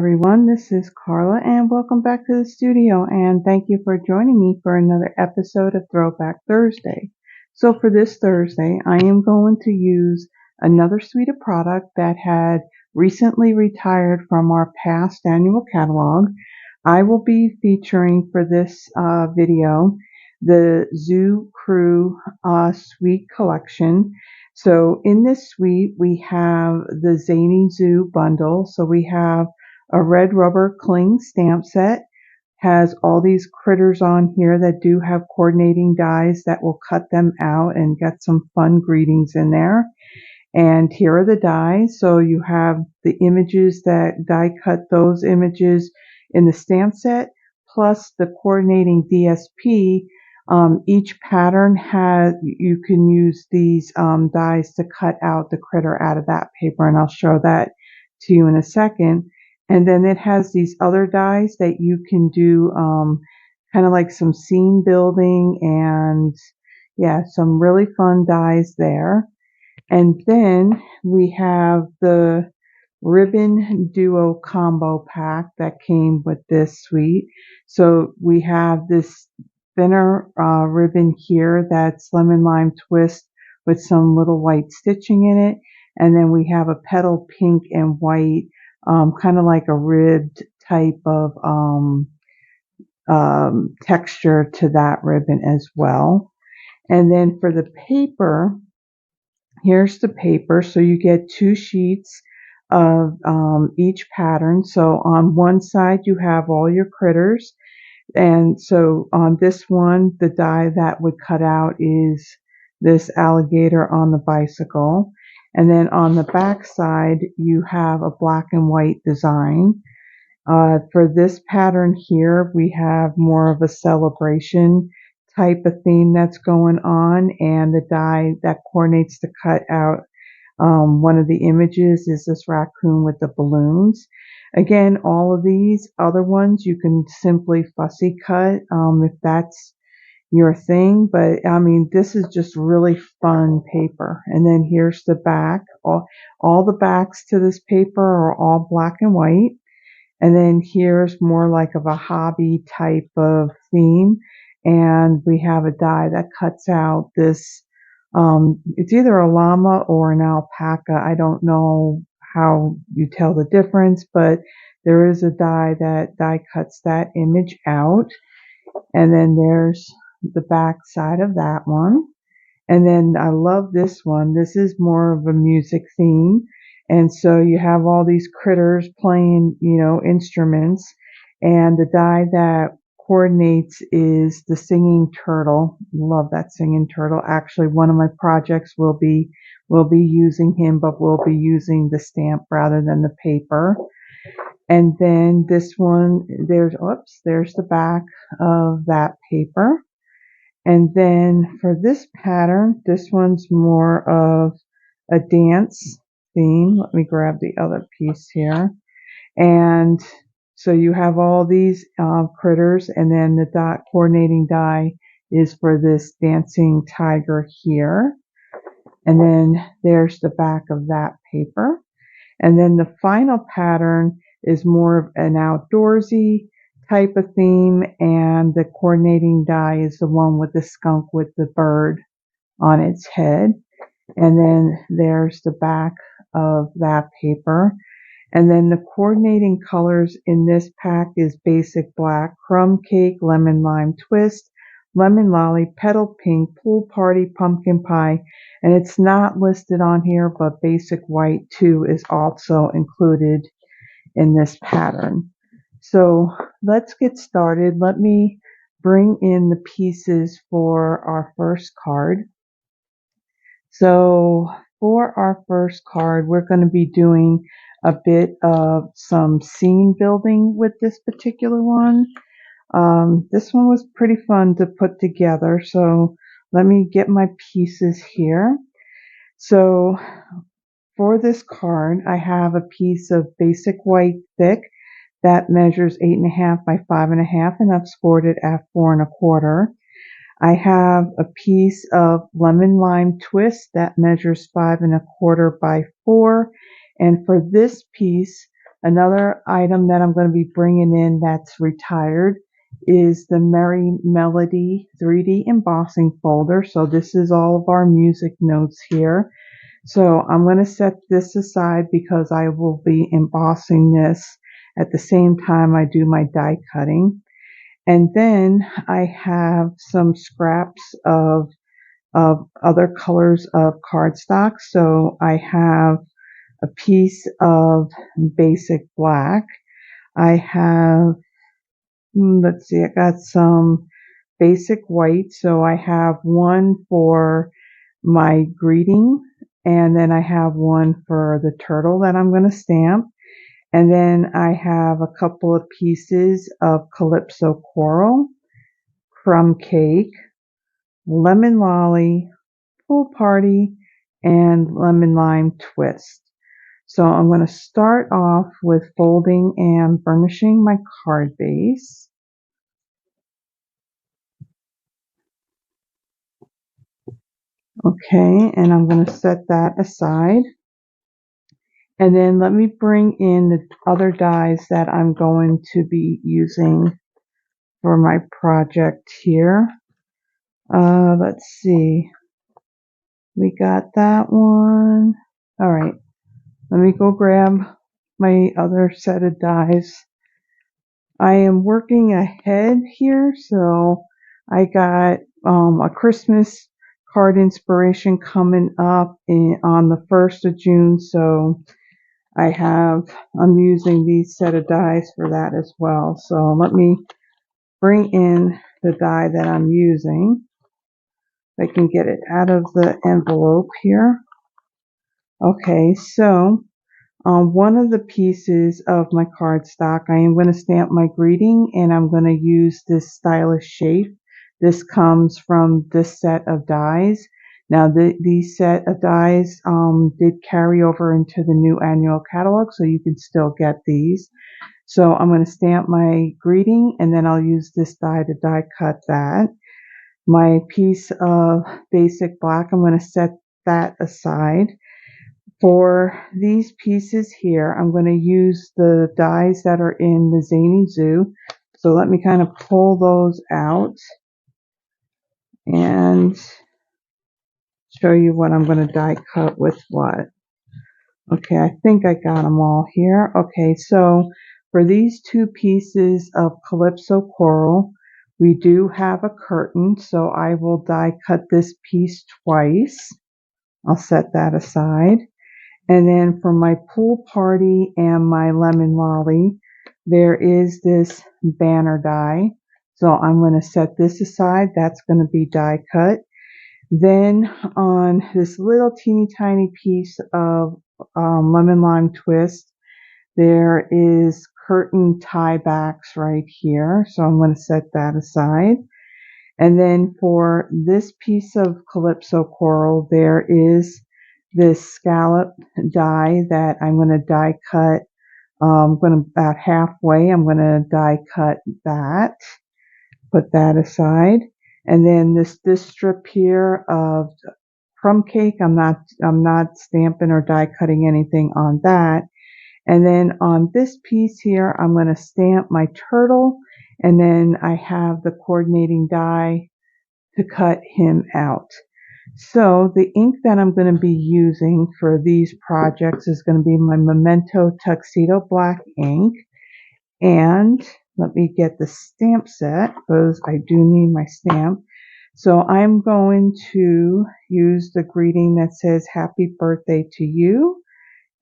everyone, this is Carla and welcome back to the studio, and thank you for joining me for another episode of Throwback Thursday. So for this Thursday, I am going to use another suite of product that had recently retired from our past annual catalog. I will be featuring for this video the Zoo Crew suite collection. So in this suite, we have the Zany Zoo bundle. So we have a red rubber cling stamp set, has all these critters on here that do have coordinating dies that will cut them out and get some fun greetings in there. And here are the dies. So you have the images that die cut those images in the stamp set, plus the coordinating DSP. Each pattern has, you can use these dies to cut out the critter out of that paper, and I'll show that to you in a second. And then it has these other dies that you can do kind of like some scene building and yeah, some really fun dies there. And then we have the ribbon duo combo pack that came with this suite. So we have this thinner ribbon here that's lemon lime twist with some little white stitching in it. And then we have a petal pink and white, kind of like a ribbed type of texture to that ribbon as well. And then for the paper, here's the paper. So you get 2 sheets of each pattern. So on one side you have all your critters, and so on this one the die that would cut out is this alligator on the bicycle, and then on the back side you have a black and white design. For this pattern here, we have more of a celebration type of theme that's going on, and the die that coordinates to cut out one of the images is this raccoon with the balloons. Again, all of these other ones you can simply fussy cut if that's your thing, but I mean, this is just really fun paper. And then here's the back. All the backs to this paper are all black and white. And then here's more like of a hobby type of theme. And we have a die that cuts out this, it's either a llama or an alpaca. I don't know how you tell the difference, but there is a die that die cuts that image out. And then there's the back side of that one. And then I love this one. This is more of a music theme. And so you have all these critters playing, instruments. And the die that coordinates is the singing turtle. Love that singing turtle. Actually, one of my projects will be using him, but we'll be using the stamp rather than the paper. And then this one, there's the back of that paper. And then for this pattern, this one's more of a dance theme. Let me grab the other piece here. And so you have all these critters, and then the coordinating die is for this dancing tiger here. And then there's the back of that paper. And then the final pattern is more of an outdoorsy type of theme, and the coordinating die is the one with the skunk with the bird on its head. And then there's the back of that paper. And then the coordinating colors in this pack is basic black, crumb cake, lemon lime twist, lemon lolly, petal pink, pool party, pumpkin pie, and it's not listed on here, but basic white too is also included in this pattern. So let's get started. Let me bring in the pieces for our first card. So for our first card, we're going to be doing a bit of some scene building with this particular one. This one was pretty fun to put together, so let me get my pieces here. So for this card, I have a piece of basic white thick that measures 8.5 by 5.5, and I've scored it at 4 1/4. I have a piece of lemon lime twist that measures 5 1/4 by 4, and for this piece, Another item that I'm going to be bringing in that's retired is the Merry Melody 3D embossing folder. So this is all of our music notes here. So I'm going to set this aside because I will be embossing this at the same time I do my die cutting. And then I have some scraps of other colors of cardstock. So I have a piece of basic black. I have, let's see, I got some basic white. So I have one for my greeting, and then I have one for the turtle that I'm going to stamp. And then I have a couple of pieces of Calypso coral, crumb cake, lemon lolly, pool party, and lemon lime twist. So I'm going to start off with folding and burnishing my card base. Okay, and I'm going to set that aside. And then let me bring in the other dies that I'm going to be using for my project here. Let's see. We got that one. All right. Let me go grab my other set of dies. I am working ahead here, so I got a Christmas card inspiration coming up on the 1st of June, so I'm using these set of dies for that as well. So let me bring in the die that I'm using. If I can get it out of the envelope here. Okay, so one of the pieces of my cardstock, I am going to stamp my greeting, and I'm going to use this stylish shape. This comes from this set of dies. Now, these set of dies did carry over into the new annual catalog, so you can still get these. So I'm going to stamp my greeting, and then I'll use this die to die cut that. My piece of basic black, I'm going to set that aside. For these pieces here, I'm going to use the dies that are in the Zany Zoo. So let me kind of pull those out and show you what I'm going to die cut with what. Okay, I think I got them all here. Okay, so for these two pieces of Calypso coral, we do have a curtain, so I will die cut this piece twice. I'll set that aside. And then for my pool party and my lemon lolly, there is this banner die. So I'm going to set this aside. That's going to be die cut. Then on this little teeny tiny piece of lemon lime twist, there is curtain tie backs right here. So I'm going to set that aside. And then for this piece of Calypso coral, there is this scallop die that I'm going to die cut. I'm going to about halfway. I'm going to die cut that. Put that aside. And then this strip here of crumb cake, I'm not stamping or die cutting anything on that. And then on this piece here, I'm going to stamp my turtle, and then I have the coordinating die to cut him out. So the ink that I'm going to be using for these projects is going to be my Memento Tuxedo Black ink. And let me get the stamp set because I do need my stamp. So I'm going to use the greeting that says happy birthday to you.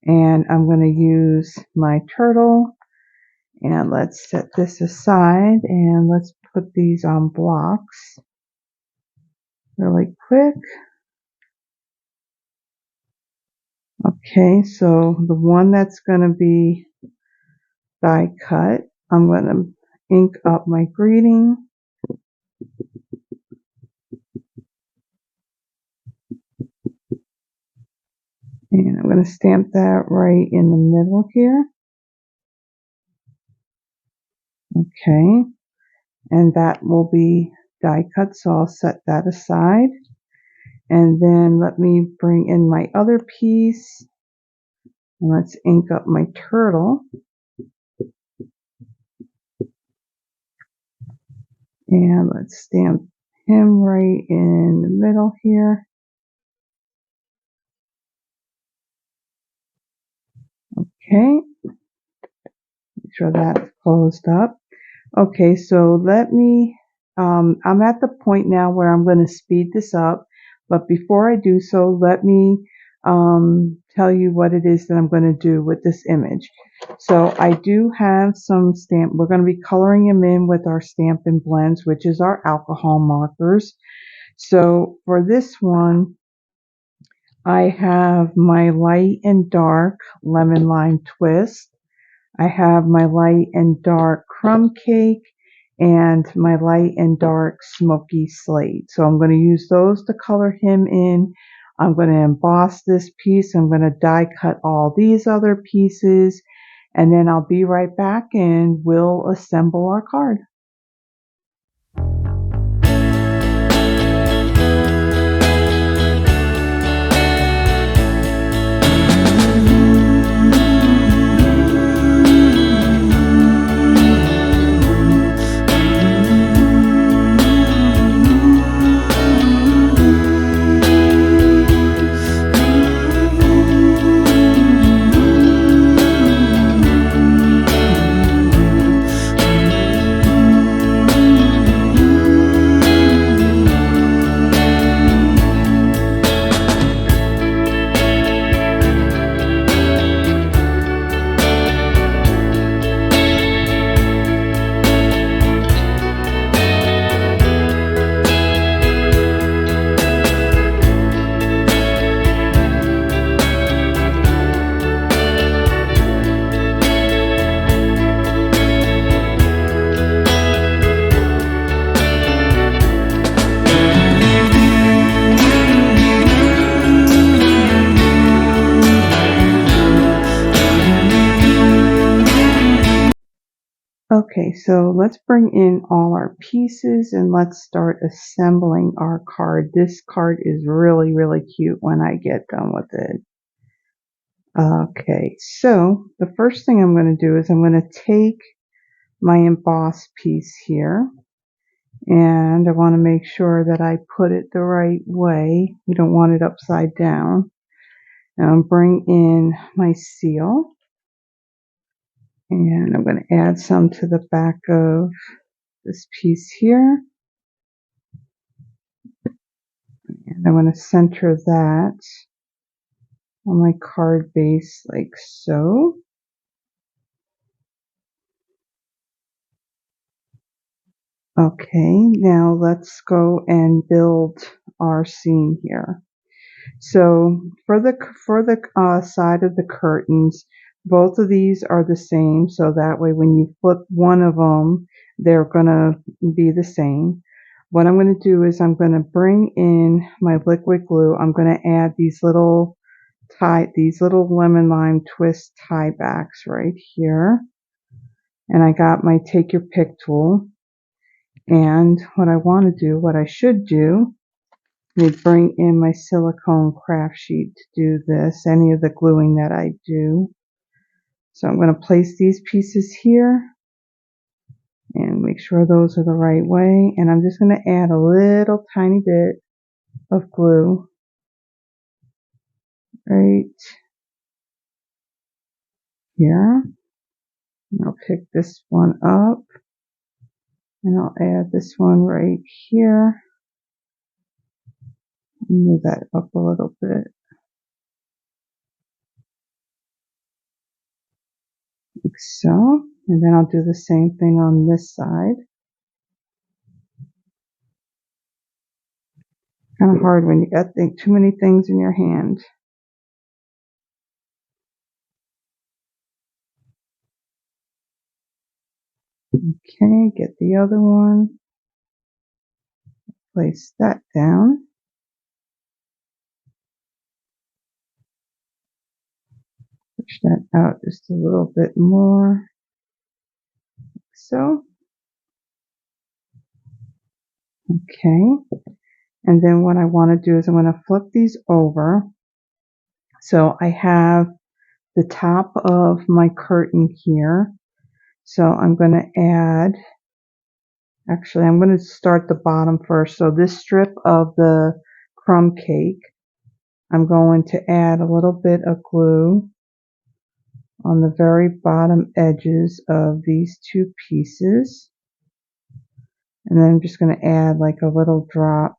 And I'm going to use my turtle. And let's set this aside and let's put these on blocks really quick. Okay, so the one that's going to be die cut, I'm going to ink up my greeting. And I'm going to stamp that right in the middle here. Okay, and that will be die cut, so I'll set that aside. And then let me bring in my other piece. And let's ink up my turtle. And let's stamp him right in the middle here. Okay, make sure that's closed up. Okay, so let me, I'm at the point now where I'm going to speed this up, but before I do so, let me tell you what it is that I'm going to do with this image. So I do have some stamp, we're going to be coloring them in with our Stampin' Blends, which is our alcohol markers. So for this one, I have my light and dark lemon lime twist. I have my light and dark crumb cake and my light and dark smoky slate. So I'm going to use those to color him in. I'm going to emboss this piece. I'm going to die cut all these other pieces, and then I'll be right back and we'll assemble our card. Okay, so let's bring in all our pieces and let's start assembling our card. This card is really, really cute when I get done with it. Okay, so the first thing I'm going to do is I'm going to take my emboss piece here, and I want to make sure that I put it the right way. We don't want it upside down. Now bring in my seal, and I'm going to add some to the back of this piece here. And I'm going to center that on my card base like so. Okay, now let's go and build our scene here. So for the side of the curtains, both of these are the same, so that way when you flip one of them, they're gonna be the same. What I'm going to do is I'm going to bring in my liquid glue. I'm going to add these little lemon lime twist tie backs right here. And I got my take your pick tool. And what I should do is bring in my silicone craft sheet to do this, any of the gluing that I do. So I'm going to place these pieces here and make sure those are the right way. And I'm just going to add a little tiny bit of glue right here. And I'll pick this one up and I'll add this one right here. Move that up a little bit. Like so. And then I'll do the same thing on this side. Kind of hard when you got too many things in your hand. Okay, get the other one. Place that down. Push that out just a little bit more. Like so. Okay. And then what I want to do is I'm going to flip these over. So I have the top of my curtain here. So I'm going to add Actually, I'm going to start the bottom first. So this strip of the crumb cake, I'm going to add a little bit of glue on the very bottom edges of these two pieces. And then I'm just going to add like a little drop,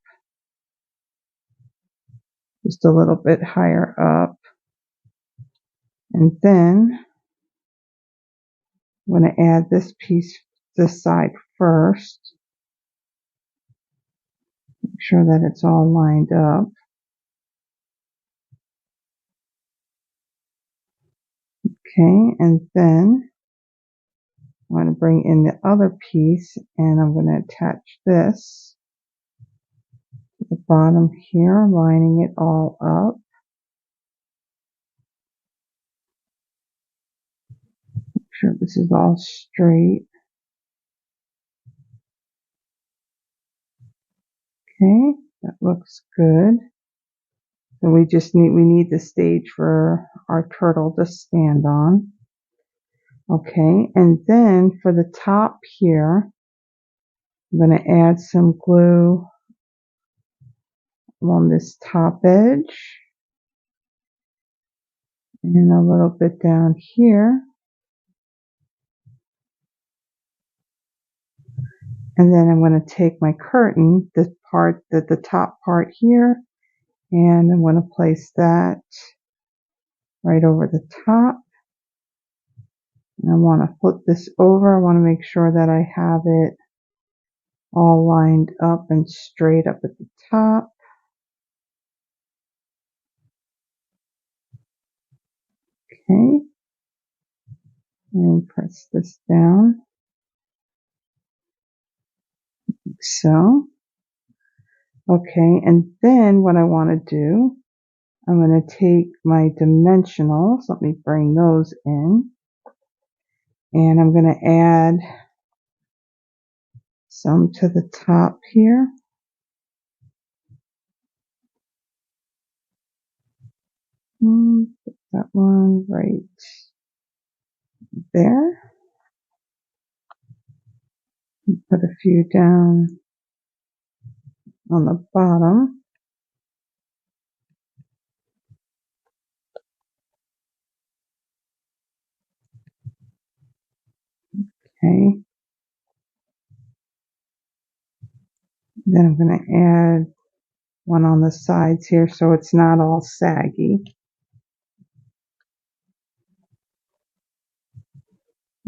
just a little bit higher up. And then I'm going to add this piece, this side first. Make sure that it's all lined up. Okay, and then I'm going to bring in the other piece and I'm going to attach this to the bottom here, lining it all up. Make sure this is all straight. Okay, that looks good. So we need the stage for our turtle to stand on. Okay, and then for the top here, I'm going to add some glue on this top edge and a little bit down here. And then I'm going to take my curtain, the top part here, and I'm going to place that right over the top. And I want to flip this over. I want to make sure that I have it all lined up and straight up at the top. Okay. And press this down. Like so. Okay, and then what I want to do, I'm going to take my dimensionals. Let me bring those in. And I'm going to add some to the top here. Put that one right there. Put a few down on the bottom. Okay. Then I'm going to add one on the sides here so it's not all saggy.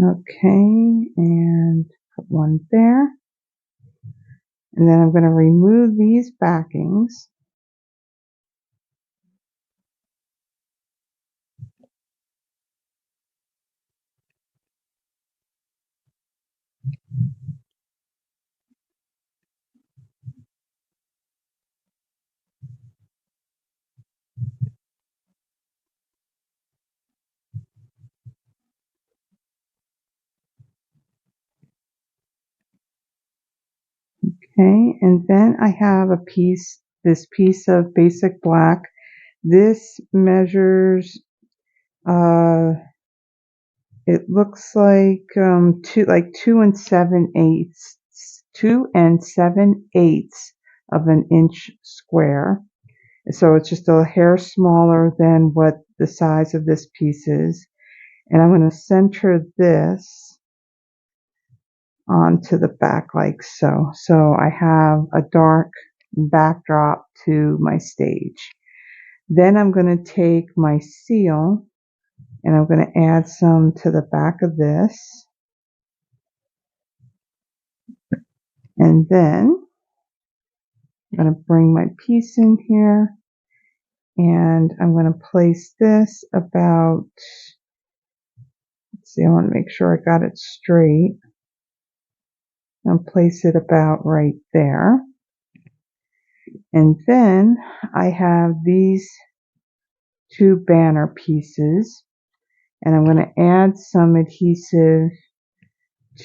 Okay, and put one there. And then I'm going to remove these backings. Okay, and then I have this piece of basic black. This measures, it looks like 2 and 7/8 of an inch square. So it's just a hair smaller than what the size of this piece is. And I'm going to center this onto the back like so. So I have a dark backdrop to my stage. Then I'm going to take my seal and I'm going to add some to the back of this. And then I'm going to bring my piece in here and I'm going to place this about, let's see, I want to make sure I got it straight. I'll place it about right there. And then I have these two banner pieces and I'm going to add some adhesive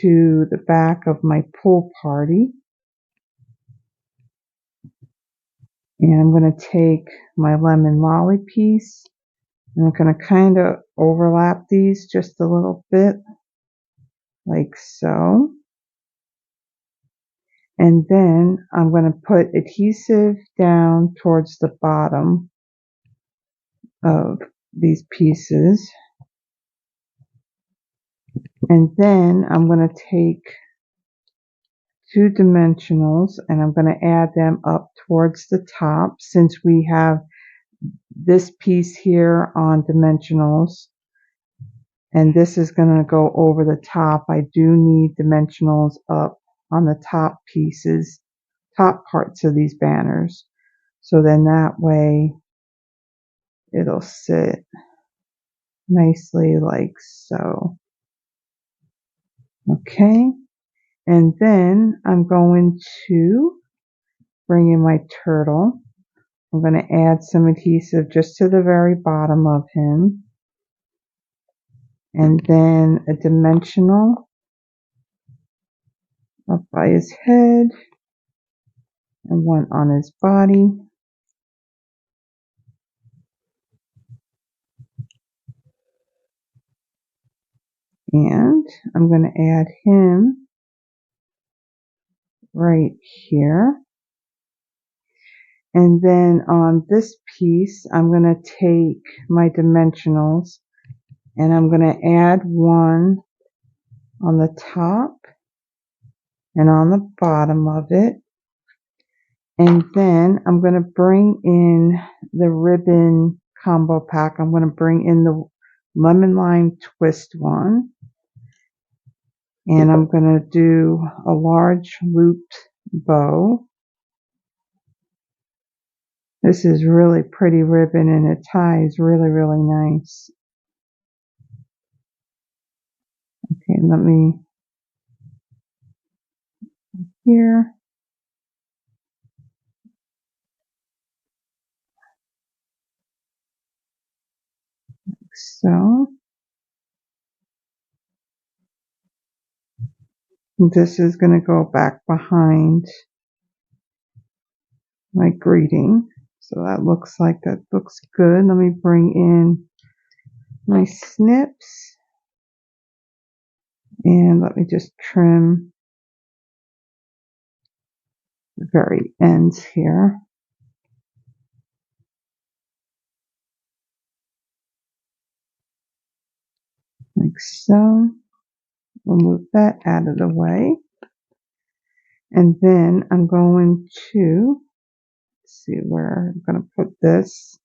to the back of my pool party. And I'm going to take my lemon lolly piece and I'm going to kind of overlap these just a little bit like so. And then I'm going to put adhesive down towards the bottom of these pieces. And then I'm going to take 2 dimensionals and I'm going to add them up towards the top, since we have this piece here on dimensionals and this is going to go over the top. I do need dimensionals up on the top pieces, top parts of these banners. So then that way it'll sit nicely like so. Okay. And then I'm going to bring in my turtle. I'm going to add some adhesive just to the very bottom of him. And then a dimensional up by his head and one on his body. And I'm going to add him right here. And then on this piece, I'm going to take my dimensionals and I'm going to add one on the top and on the bottom of it. And then I'm going to bring in the ribbon combo pack. I'm going to bring in the lemon lime twist one. And I'm going to do a large looped bow. This is really pretty ribbon and it ties really, really nice. Okay, let me here. So this is going to go back behind my greeting. So that looks good. Let me bring in my snips and let me just trim the very ends here. Like so. We'll move that out of the way. And then I'm going to see where I'm going to put this.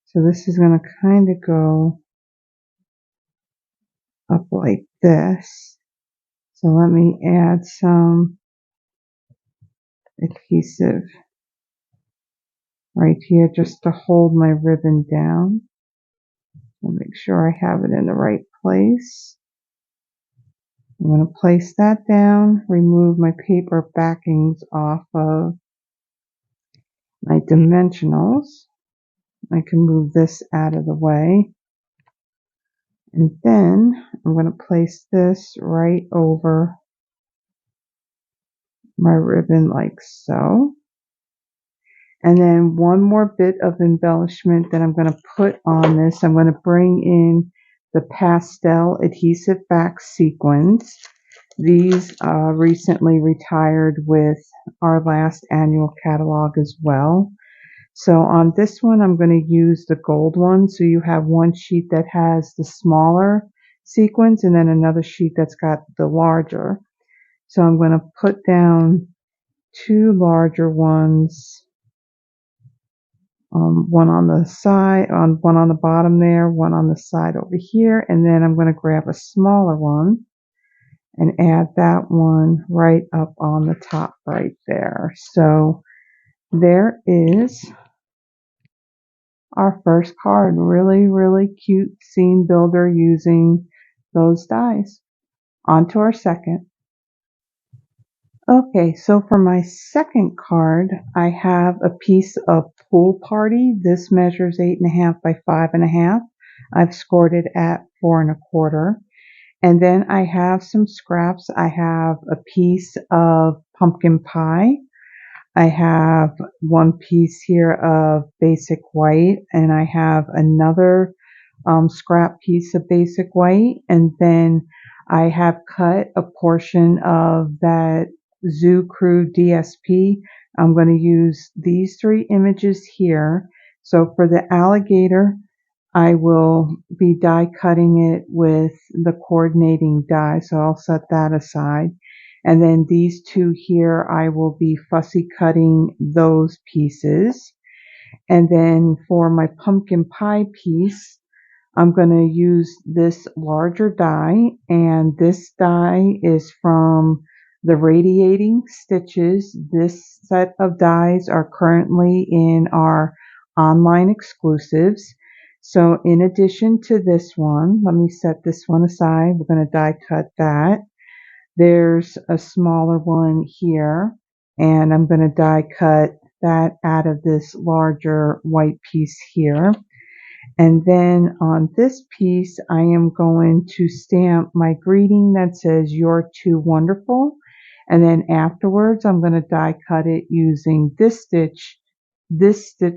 So this is going to kind of go up like this. So let me add some adhesive right here just to hold my ribbon down. I'll make sure I have it in the right place. I'm going to place that down, remove my paper backings off of my dimensionals. I can move this out of the way. And then I'm going to place this right over my ribbon like so. And then one more bit of embellishment that I'm going to put on this. I'm going to bring in the Pastel Adhesive Back Sequins. These recently retired with our last annual catalog as well. So on this one, I'm going to use the gold one. So you have one sheet that has the smaller sequins and then another sheet that's got the larger. So I'm going to put down 2 larger ones, one on the side, one on the bottom there, one on the side over here, and then I'm going to grab a smaller one and add that one right up on the top right there. So there is our first card. Really, really cute scene builder using those dies. On to our second. Okay, so for my second card, I have a piece of Pool Party. This measures 8.5 by 5.5. I've scored it at 4.25. And then I have some scraps. I have a piece of pumpkin pie. I have one piece here of basic white, and I have another scrap piece of basic white. And then I have cut a portion of that Zoo Crew DSP. I'm going to use these 3 images here. So for the alligator, I will be die cutting it with the coordinating die, so I'll set that aside. And then these 2 here, I will be fussy cutting those pieces. And then for my pumpkin pie piece, I'm going to use this larger die, and this die is from the Radiating Stitches. This set of dies are currently in our online exclusives. So in addition to this one, let me set this one aside. We're going to die cut that. There's a smaller one here, and I'm going to die cut that out of this larger white piece here. And then on this piece, I am going to stamp my greeting that says, "You're too wonderful." And then afterwards, I'm going to die cut it using this stitch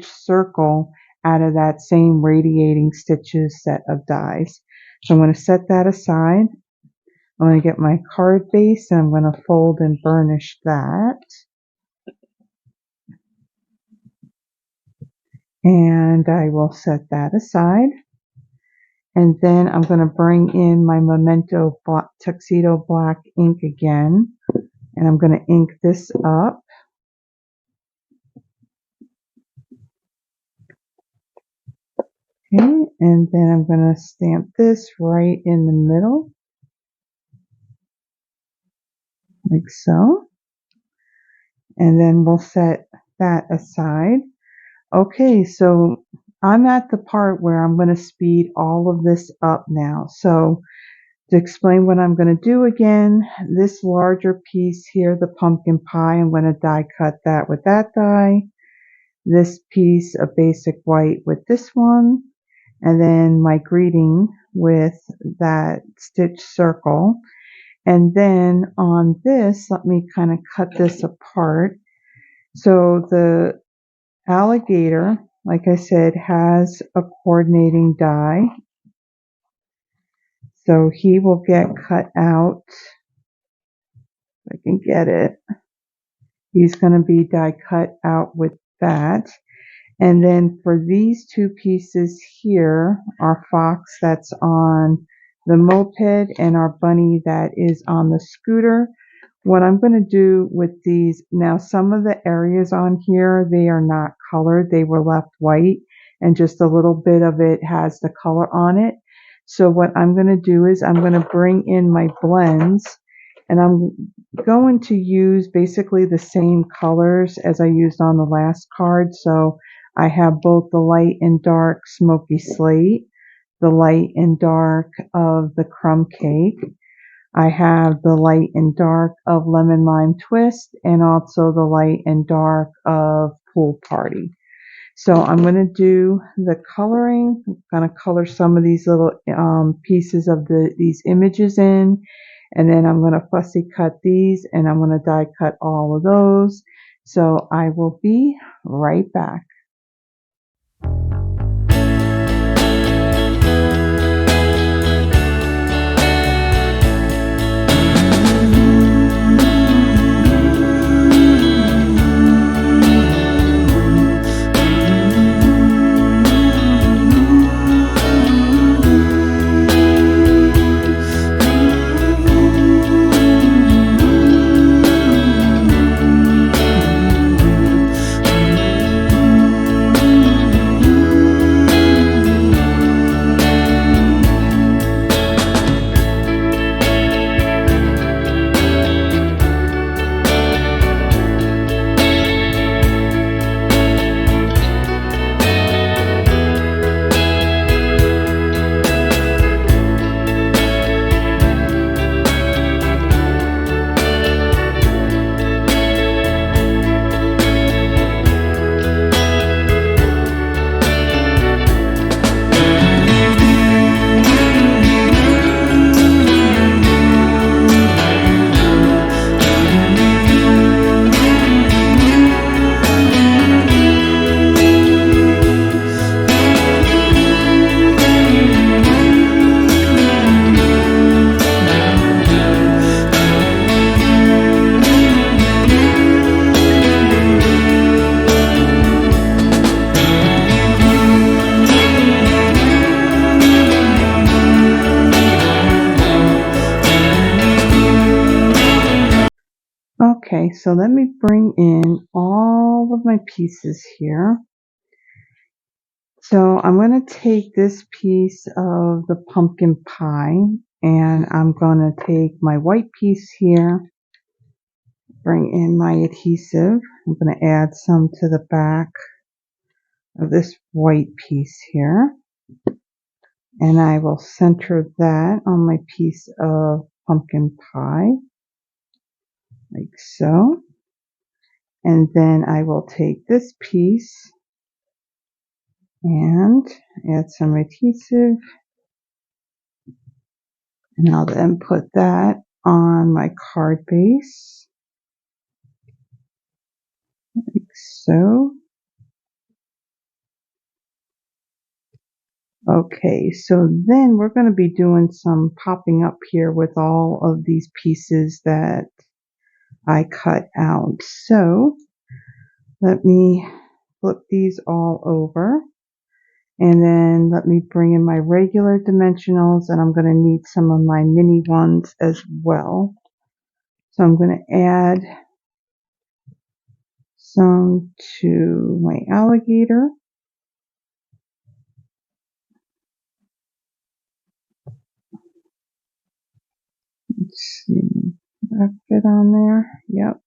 circle out of that same Radiating Stitches set of dies. So I'm going to set that aside. I'm going to get my card base and I'm going to fold and burnish that. And I will set that aside. And then I'm going to bring in my Memento Tuxedo Black ink again. And I'm going to ink this up. Okay, and then I'm going to stamp this right in the middle, like so. And then we'll set that aside. Okay, so I'm at the part where I'm going to speed all of this up now. So to explain what I'm going to do again, this larger piece here, the pumpkin pie, I'm going to die cut that with that die. This piece of basic white with this one. And then my greeting with that stitch circle. And then on this, let me kind of cut this apart. So the alligator, like I said, has a coordinating die. So he will get cut out. If I can get it. He's going to be die cut out with that. And then for these 2 pieces here, our fox that's on the moped and our bunny that is on the scooter, what I'm going to do with these, now some of the areas on here, they are not colored. They were left white and just a little bit of it has the color on it. So what I'm going to do is I'm going to bring in my blends, and I'm going to use basically the same colors as I used on the last card. So I have both the light and dark smoky slate, the light and dark of the crumb cake. I have the light and dark of lemon lime twist, and also the light and dark of pool party. So I'm going to do the coloring. I'm going to color some of these little pieces of these images in, and then I'm going to fussy cut these, and I'm going to die cut all of those. So I will be right back. Okay, so let me bring in all of my pieces here. So I'm going to take this piece of the pumpkin pie, and I'm going to take my white piece here, bring in my adhesive. I'm going to add some to the back of this white piece here, and I will center that on my piece of pumpkin pie, like so. And then I will take this piece and add some adhesive, and I'll then put that on my card base, like so. Okay, so then we're going to be doing some popping up here with all of these pieces that I cut out. So let me flip these all over, and then let me bring in my regular dimensionals, and I'm going to need some of my mini ones as well. So I'm going to add some to my alligator. Let's see, does that fit on there? Yep.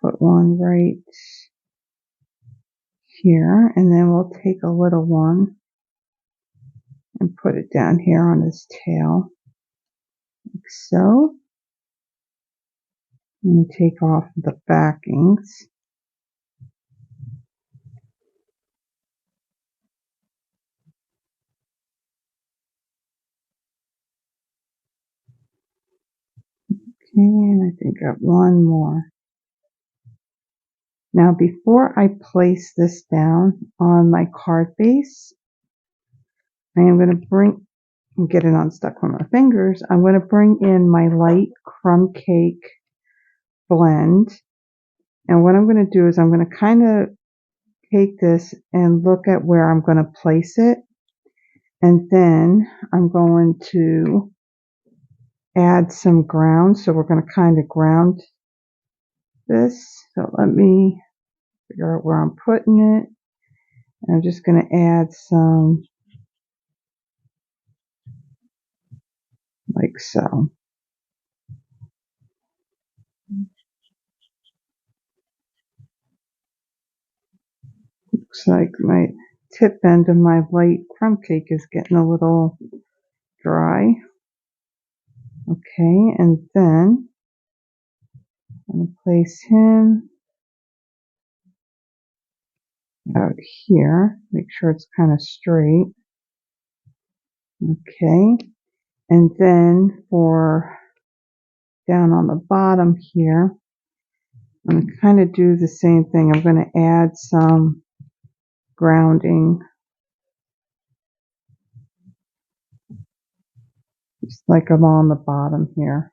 Put one right here, and then we'll take a little one and put it down here on his tail, like so. And take off the backings. Okay, and I think I got one more. Now before I place this down on my card base, I am going to get it unstuck from my fingers. I'm going to bring in my light crumb cake blend. And what I'm going to do is I'm going to kind of take this and look at where I'm going to place it. And then I'm going to add some ground. So we're going to kind of ground this. So let me figure out where I'm putting it. And I'm just going to add some like so. Looks like my tip end of my light crumb cake is getting a little dry. Okay, and then I'm going to place him out here. Make sure it's kind of straight. Okay, and then for down on the bottom here, I'm going to kind of do the same thing. I'm going to add some grounding, just like I'm on the bottom here.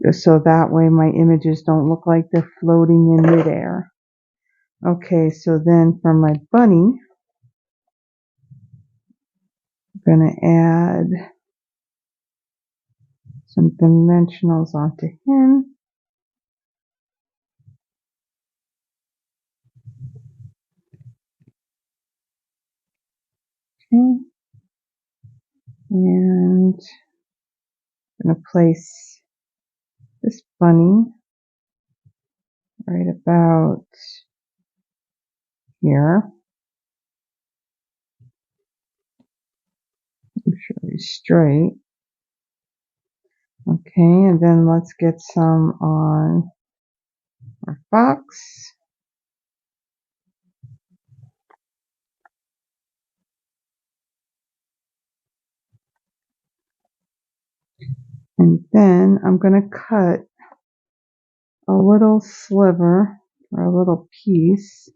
Just so that way my images don't look like they're floating in midair. Okay, so then for my bunny, I'm going to add some dimensionals onto him. Okay. And I'm going to place this bunny right about here. Make sure he's straight. Okay, and then let's get some on our fox. And then I'm going to cut a little sliver or a little piece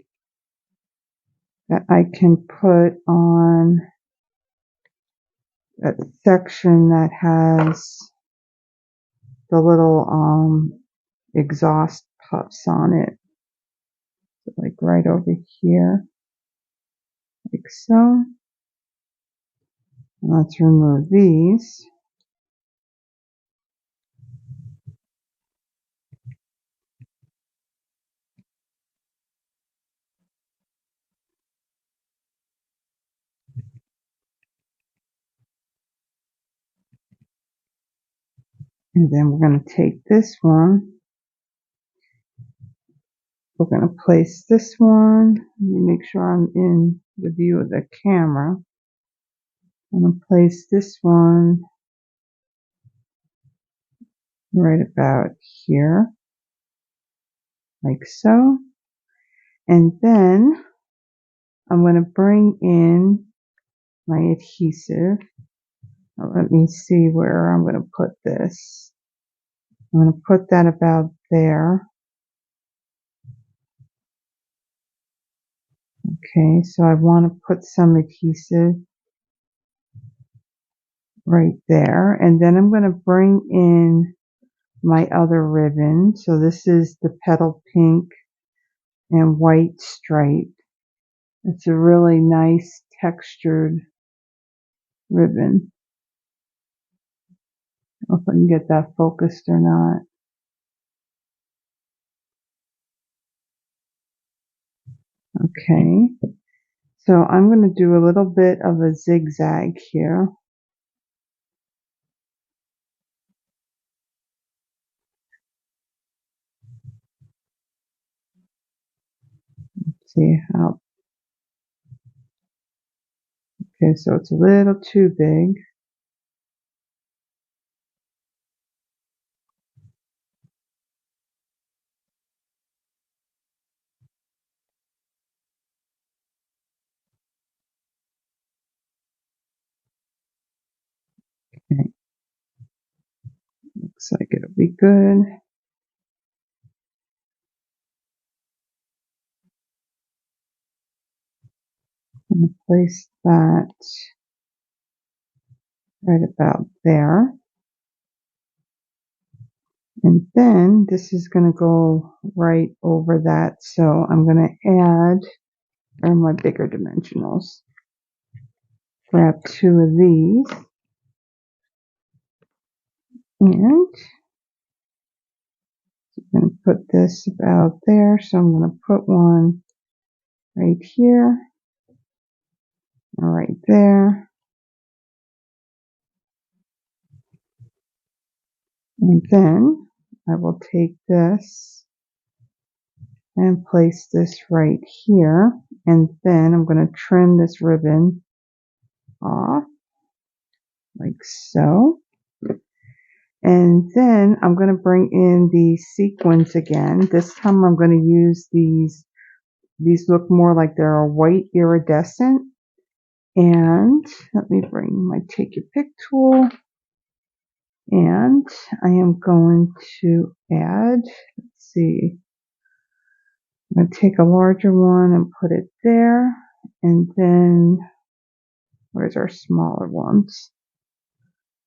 that I can put on that section that has the little exhaust puffs on it. So like right over here, like so. Let's remove these. And then we're going to take this one. We're going to place this one. Let me make sure I'm in the view of the camera. I'm going to place this one right about here, like so. And then I'm going to bring in my adhesive. Let me see where I'm going to put this. I'm going to put that about there. Okay, so I want to put some adhesive right there. And then I'm going to bring in my other ribbon. So this is the petal pink and white stripe. It's a really nice textured ribbon. I don't know if I can get that focused or not. Okay, so I'm going to do a little bit of a zigzag here. Let's see how. Okay, so it's a little too big. Okay, looks like it'll be good. I'm going to place that right about there. And then this is going to go right over that. So I'm going to add, or my bigger dimensionals, grab 2 of these. And I'm going to put this about there. So I'm going to put one right here, or right there. And then I will take this and place this right here. And then I'm going to trim this ribbon off, like so. And then I'm going to bring in the sequins again. This time I'm going to use these. These look more like they're a white iridescent. And let me bring my Take Your Pick tool. And I am going to add, let's see, I'm going to take a larger one and put it there. And then, where's our smaller ones?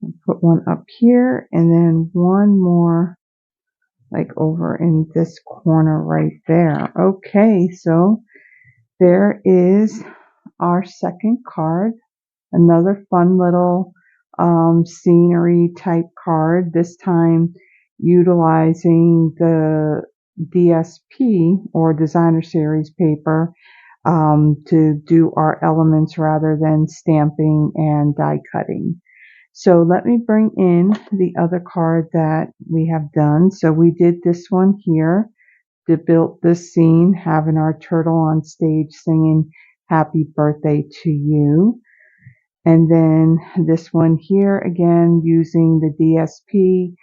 I'll put one up here and then one more like over in this corner right there. Okay, so there is our second card. Another fun little scenery type card, this time utilizing the DSP or designer series paper to do our elements rather than stamping and die cutting. So let me bring in the other card that we have done. So we did this one here to build this scene, having our turtle on stage singing happy birthday to you. And then this one here, again, using the DSP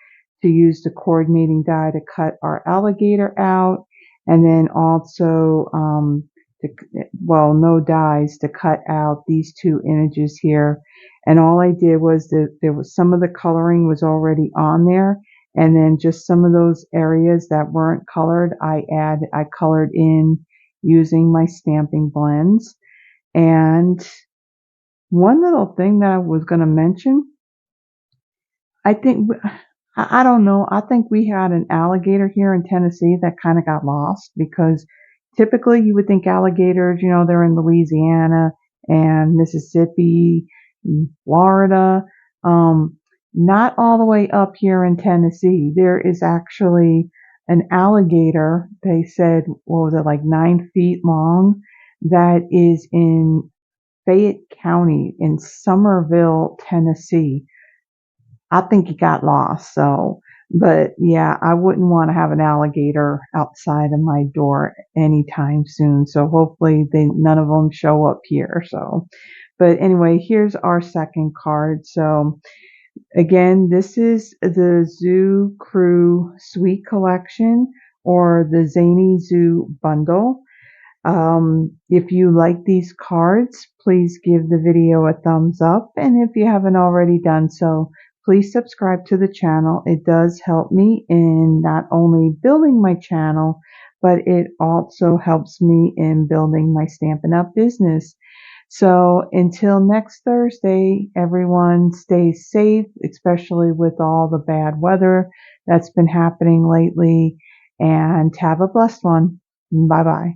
to use the coordinating die to cut our alligator out. And then also, no dies to cut out these 2 images here. And all I did was that there was some of the coloring was already on there. And then just some of those areas that weren't colored, I colored in using my stamping blends. And one little thing that I was going to mention, I don't know, I think we had an alligator here in Tennessee that kind of got lost because typically you would think alligators, they're in Louisiana and Mississippi, Florida, not all the way up here in Tennessee. There is actually an alligator, they said, what was it, like 9 feet long, that is in Fayette County in Somerville, Tennessee. I think he got lost, so, but yeah, I wouldn't want to have an alligator outside of my door anytime soon, so hopefully none of them show up here, so. But anyway, here's our second card. So again, this is the Zoo Crew Sweet Collection or the Zany Zoo Bundle. If you like these cards, please give the video a thumbs up. And if you haven't already done so, please subscribe to the channel. It does help me in not only building my channel, but it also helps me in building my Stampin' Up! Business. So until next Thursday, everyone stay safe, especially with all the bad weather that's been happening lately, and have a blessed one. Bye-bye.